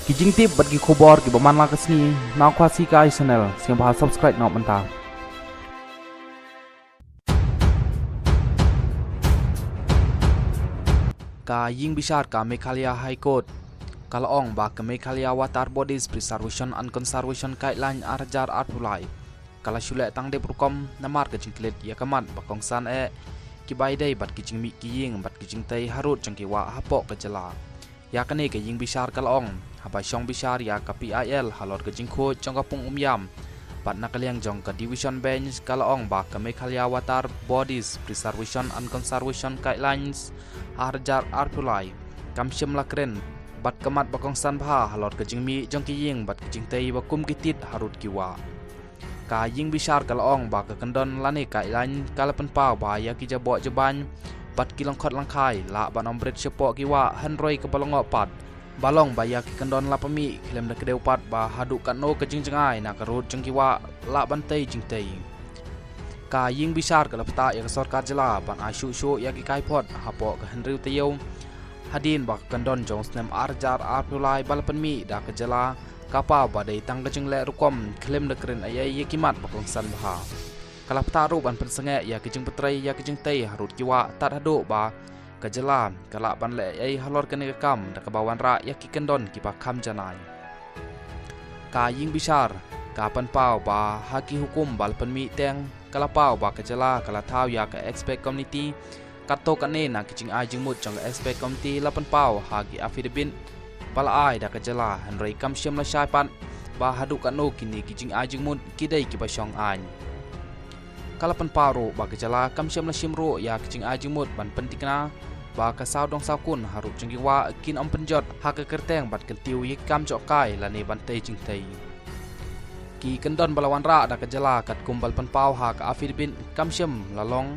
kijing tip bat gi khobor gi baman la kasni na khwasi kai channel siang ba subscribe na manta ka ying bisar ka Meghalaya High Court kalaong ba ka Meghalaya Water Bodies Preservation and Conservation Guideline arjar artulai kala shule tang de prokom namar ka jingklet ya kamat bakong san kibai dai bat kijing mi kiying bat kijing tai harut jangkiwa hapok ka jala ya kane ka ying bisar kalaong habai shong bisar ya ka PIL halor ka jingkho jong ka pung umyam bat nakaliang jong ka division bench kalaong ba ka Meghalaya Water Bodies Preservation and Conservation Guidelines arjar artulai kam shem lakren bat kamat bakong san bha halor ka jingmi jong kiying bat kijing tai bakum kitit harut kiwa ka ying bisar kalaong ba ka kandon lane guideline kalapan pau ba ya ki jabo jaban bat kilong khot langkai la ban ombret sepok kiwa hanroi ke balongo pat balong ba ya ki kandon la pami klem da kedeu pat ba hadu kan no ke jingjengai na karut jengkiwa la bantai jingtai ka ying bisar kalapta ya sarkar jela ban asu shu ya ki kai pot hapo ka henriu tayau hadin ba kandon jong snem arjar arpulai balapan mi da ke jela kapa badai tang kecing le rukom klaim dekren ayai ye kimat bakong san bha kala ptaru ban pensenge ya kecing petrai ya kecing tei harut kiwa tat hadu ba kajela kala ban le ai halor kene kam da kabawan ra ya ki kendon ki pa kham janai ka ying bisar ka pan pau ba haki hukum bal pan mi teng kala pau ba kajela kala thau ya ka expect community kato kane na kecing ajing mut jong expect community la pan pau hagi affidavit pala ai da kajala hanrei kam shem la shai pan ba hadu kano kini kijing ajing mut kidai ki basong an kalapan paro ba kajala kam shem la shimro ya kijing ajing mut ban pentikna ba ka saw dong saw kun harup jengki wa kin om penjot ha ka kerteng bat kentiu ye kam jok kai la ne ban tei jing tei ki kendon balawan ra da kajala kat kumbal pan pau ha ka afidbin kam shem la long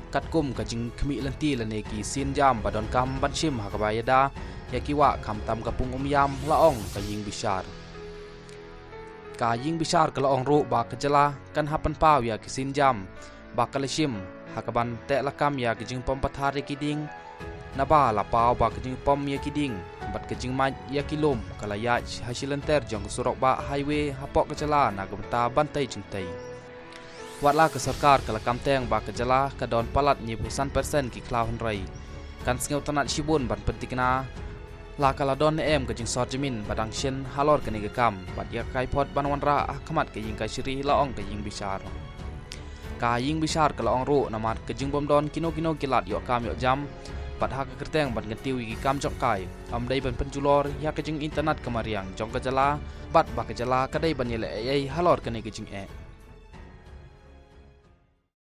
kat kum ka jing khmi lanti la ne ki sin jam ba don kam ban shim ha ka ba yada ya kiwa kam tam kapung umyam laong ka ying bisar ka laong ru ba kajala kan hapan pau ya kisin jam ba kalashim hakaban te lakam ya kijing pom pathari kiding na ba la pau ba kijing pom ya kiding bat kijing ma ya kilom kalaya hasilanter jong surok ba highway hapok kajala na gumta bantai jingtai watla ke sarkar kala kam teng ba kajala ka don palat ni 100% ki klau hanrai kan sngeu tanat shibun ban pentikna la kala don em ke jing sor jamin badang shen halor ke nege kam bat ya kai pot banwan ra khamat ke ying kai shiri laong ke ying bisar kala ong ru namat ke jing bom don kino kilat yo kam yo jam bat ha ke kerteng bat ngetiu gi kam jok kai am dai ban penjulor ya ke jing internet kemariang jong ke jala bat ba ke jala kadai ban yele ai halor ke nege jing